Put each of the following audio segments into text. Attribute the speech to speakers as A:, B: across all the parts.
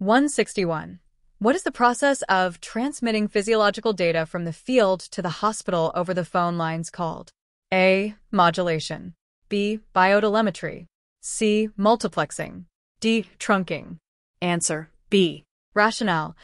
A: 161. What is the process of transmitting physiological data from the field to the hospital over the phone lines called? A. Modulation. B. Biotelemetry. C. Multiplexing. D. Trunking. Answer: B. Rationale: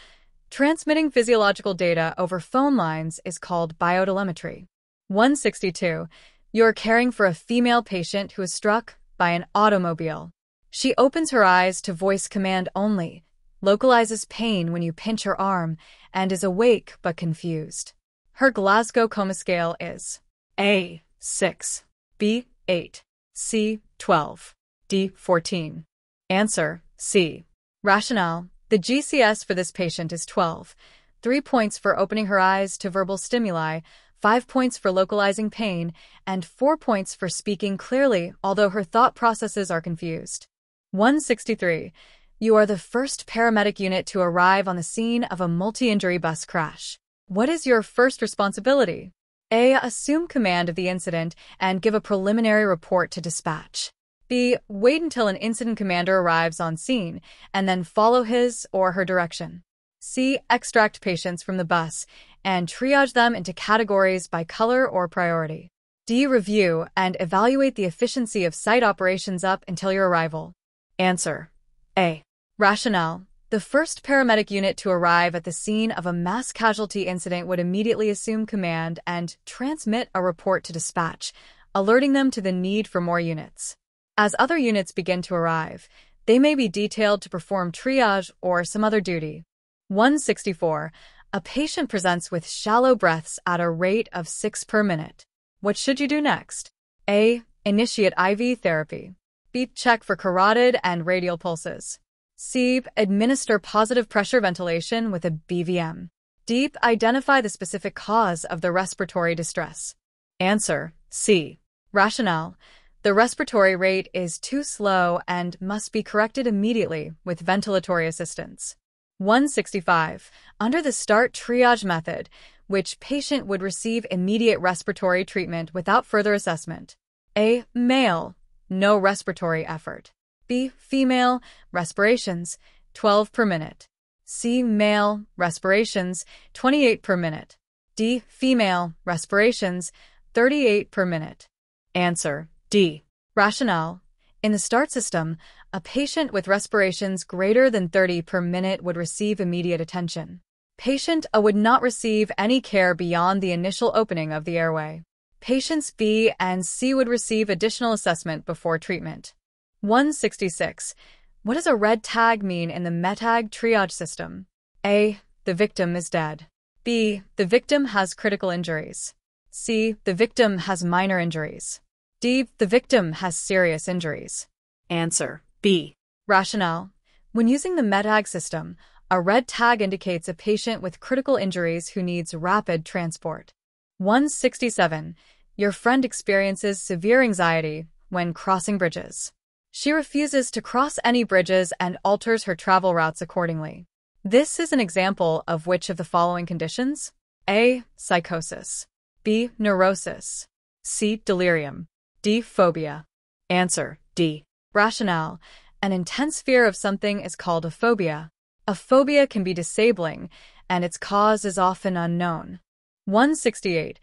A: transmitting physiological data over phone lines is called biotelemetry. 162. You're caring for a female patient who is struck by an automobile. She opens her eyes to voice command only, localizes pain when you pinch her arm, and is awake but confused. Her Glasgow Coma Scale is A. 6, B. 8, C. 12, D. 14. Answer: C. Rationale: the GCS for this patient is 12. 3 points for opening her eyes to verbal stimuli, 5 points for localizing pain, and 4 points for speaking clearly, although her thought processes are confused. 163. You are the first paramedic unit to arrive on the scene of a multi-injury bus crash. What is your first responsibility? A. Assume command of the incident and give a preliminary report to dispatch. B. Wait until an incident commander arrives on scene and then follow his or her direction. C. Extract patients from the bus and triage them into categories by color or priority. D. Review and evaluate the efficiency of site operations up until your arrival. Answer: A. Rationale: the first paramedic unit to arrive at the scene of a mass casualty incident would immediately assume command and transmit a report to dispatch, alerting them to the need for more units. As other units begin to arrive, they may be detailed to perform triage or some other duty. 164. A patient presents with shallow breaths at a rate of 6 per minute. What should you do next? A. Initiate IV therapy. B. Check for carotid and radial pulses. C. Administer positive pressure ventilation with a BVM. D. Identify the specific cause of the respiratory distress. Answer: C. Rationale: the respiratory rate is too slow and must be corrected immediately with ventilatory assistance. 165. Under the START triage method, which patient would receive immediate respiratory treatment without further assessment? A. Male, no respiratory effort. B. Female, respirations, 12 per minute. C. Male, respirations, 28 per minute. D. Female, respirations, 38 per minute. Answer: D. Rationale: in the START system, a patient with respirations greater than 30 per minute would receive immediate attention. Patient A would not receive any care beyond the initial opening of the airway. Patients B and C would receive additional assessment before treatment. 166. What does a red tag mean in the METAG triage system? A. The victim is dead. B. The victim has critical injuries. C. The victim has minor injuries. D. The victim has serious injuries. Answer: B. Rationale: when using the METAG system, a red tag indicates a patient with critical injuries who needs rapid transport. 167. Your friend experiences severe anxiety when crossing bridges. She refuses to cross any bridges and alters her travel routes accordingly. This is an example of which of the following conditions? A. Psychosis. B. Neurosis. C. Delirium. D. Phobia. Answer: D. Rationale: an intense fear of something is called a phobia. A phobia can be disabling, and its cause is often unknown. 168.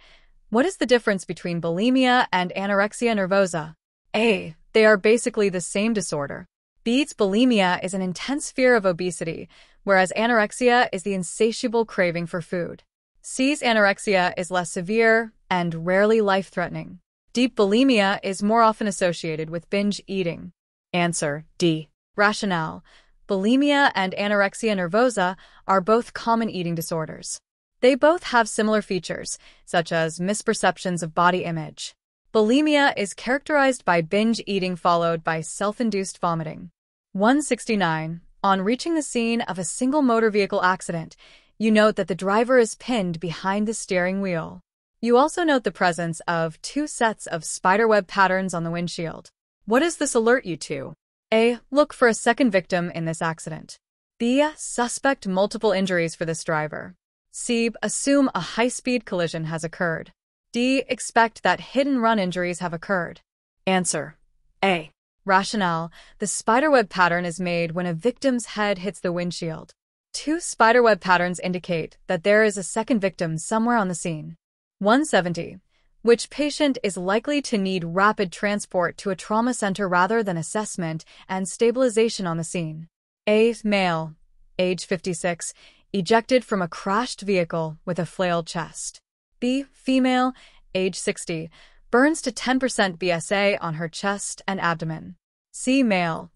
A: What is the difference between bulimia and anorexia nervosa? A. They are basically the same disorder. B's bulimia is an intense fear of obesity, whereas anorexia is the insatiable craving for food. C's anorexia is less severe and rarely life-threatening. D. Bulimia is more often associated with binge eating. Answer: D. Rationale: bulimia and anorexia nervosa are both common eating disorders. They both have similar features, such as misperceptions of body image. Bulimia is characterized by binge eating followed by self-induced vomiting. 169. On reaching the scene of a single motor vehicle accident, you note that the driver is pinned behind the steering wheel. You also note the presence of 2 sets of spiderweb patterns on the windshield. What does this alert you to? A. Look for a second victim in this accident. B. Suspect multiple injuries for this driver. C. Assume a high-speed collision has occurred. D. Expect that hit-and-run injuries have occurred. Answer: A. Rationale: the spiderweb pattern is made when a victim's head hits the windshield. Two spiderweb patterns indicate that there is a second victim somewhere on the scene. 170. Which patient is likely to need rapid transport to a trauma center rather than assessment and stabilization on the scene? A. Male, age 56, ejected from a crashed vehicle with a flailed chest. B. Female, age 60, burns to 10% BSA on her chest and abdomen. C. Male,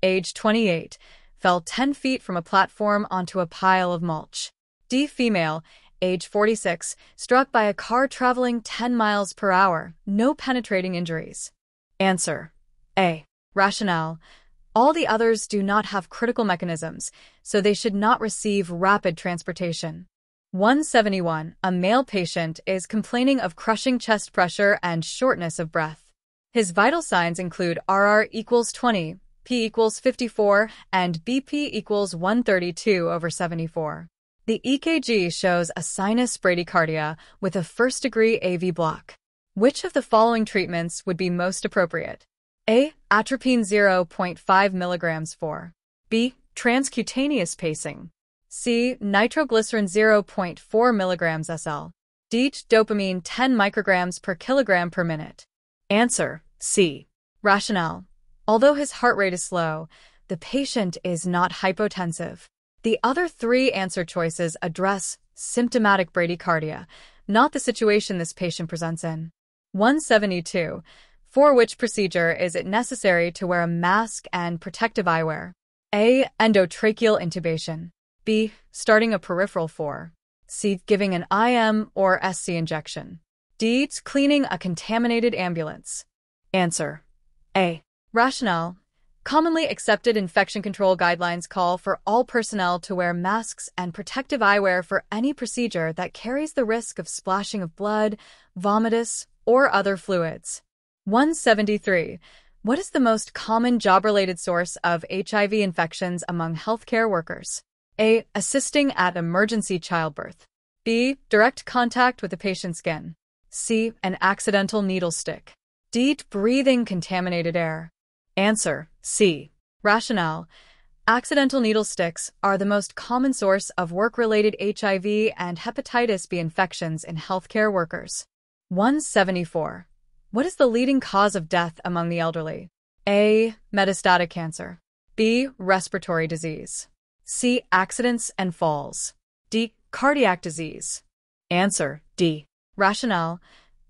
A: age 28, fell 10 feet from a platform onto a pile of mulch. D. Female, age 46, struck by a car traveling 10 miles per hour, no penetrating injuries. Answer: A. Rationale: all the others do not have critical mechanisms, so they should not receive rapid transportation. 171. A male patient is complaining of crushing chest pressure and shortness of breath. His vital signs include RR equals 20, P equals 54, and BP equals 132/74. The EKG shows a sinus bradycardia with a first-degree AV block. Which of the following treatments would be most appropriate? A. Atropine 0.5 mg for. B. Transcutaneous pacing. C. Nitroglycerin 0.4 mg SL. D. Dopamine 10 micrograms per kilogram per minute. Answer: C. Rationale: although his heart rate is slow, the patient is not hypotensive. The other three answer choices address symptomatic bradycardia, not the situation this patient presents in. 172. For which procedure is it necessary to wear a mask and protective eyewear? A. Endotracheal intubation. B. Starting a peripheral for. C. Giving an IM or SC injection. D. Cleaning a contaminated ambulance. Answer: A. Rationale: commonly accepted infection control guidelines call for all personnel to wear masks and protective eyewear for any procedure that carries the risk of splashing of blood, vomitus, or other fluids. 173. What is the most common job-related source of HIV infections among healthcare workers? A. Assisting at emergency childbirth. B. Direct contact with the patient's skin. C. An accidental needle stick. D. Breathing contaminated air. Answer: C. Rationale: accidental needle sticks are the most common source of work-related HIV and hepatitis B infections in healthcare workers. 174. What is the leading cause of death among the elderly? A. Metastatic cancer. B. Respiratory disease. C. Accidents and falls. D. Cardiac disease. Answer: D. Rationale: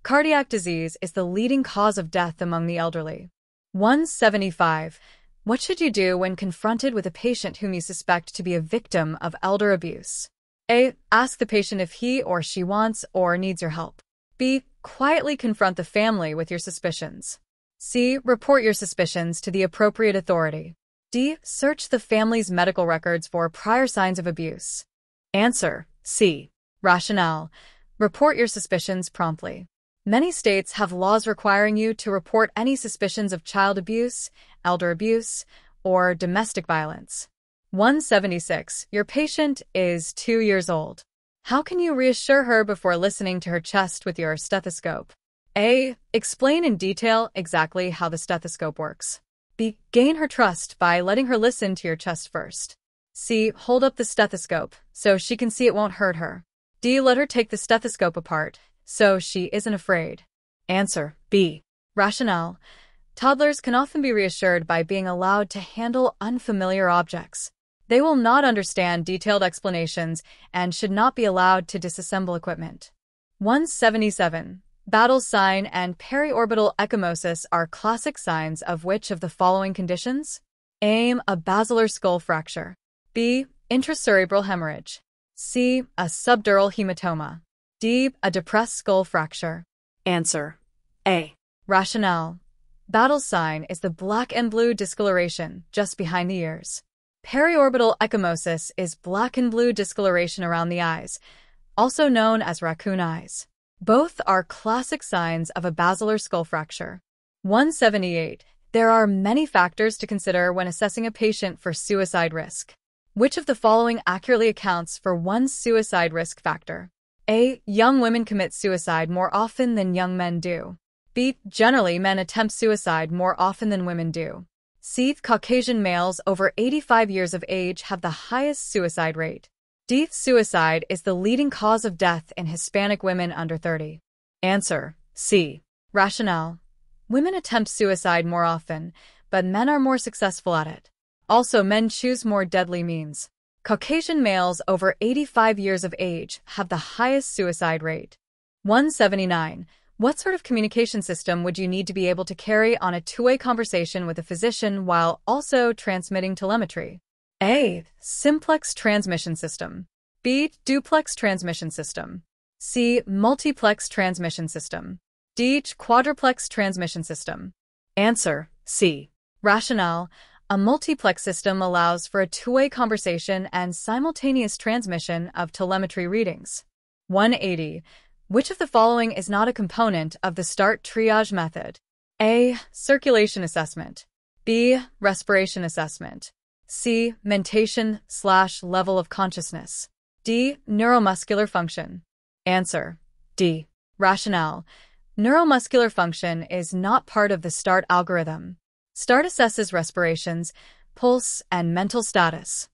A: cardiac disease is the leading cause of death among the elderly. 175. What should you do when confronted with a patient whom you suspect to be a victim of elder abuse? A. Ask the patient if he or she wants or needs your help. B. Quietly confront the family with your suspicions. C. Report your suspicions to the appropriate authority. D. Search the family's medical records for prior signs of abuse. Answer: C. Rationale: report your suspicions promptly. Many states have laws requiring you to report any suspicions of child abuse, elder abuse, or domestic violence. 176. Your patient is 2 years old. How can you reassure her before listening to her chest with your stethoscope? A. Explain in detail exactly how the stethoscope works. B. Gain her trust by letting her listen to your chest first. C. Hold up the stethoscope so she can see it won't hurt her. D. Let her take the stethoscope apart so she isn't afraid. Answer: B. Rationale: toddlers can often be reassured by being allowed to handle unfamiliar objects. They will not understand detailed explanations and should not be allowed to disassemble equipment. 177. Battle sign and periorbital ecchymosis are classic signs of which of the following conditions? A. A basilar skull fracture. B. Intracerebral hemorrhage. C. A subdural hematoma. D. A depressed skull fracture. Answer: A. Rationale: battle sign is the black and blue discoloration just behind the ears. Periorbital ecchymosis is black and blue discoloration around the eyes, also known as raccoon eyes. Both are classic signs of a basilar skull fracture. 178. There are many factors to consider when assessing a patient for suicide risk. Which of the following accurately accounts for one's suicide risk factor? A. Young women commit suicide more often than young men do. B. Generally, men attempt suicide more often than women do. C. Caucasian males over 85 years of age have the highest suicide rate. D. Suicide is the leading cause of death in Hispanic women under 30. Answer: C. Rationale: women attempt suicide more often, but men are more successful at it. Also, men choose more deadly means. Caucasian males over 85 years of age have the highest suicide rate. 179. What sort of communication system would you need to be able to carry on a two-way conversation with a physician while also transmitting telemetry? A. Simplex transmission system. B. Duplex transmission system. C. Multiplex transmission system. D. Quadruplex transmission system. Answer: C. Rationale: a multiplex system allows for a two-way conversation and simultaneous transmission of telemetry readings. 180. Which of the following is not a component of the START triage method? A. Circulation assessment. B. Respiration assessment. C. Mentation/level of consciousness. D. Neuromuscular function. Answer: D. Rationale: neuromuscular function is not part of the START algorithm. START assesses respirations, pulse, and mental status.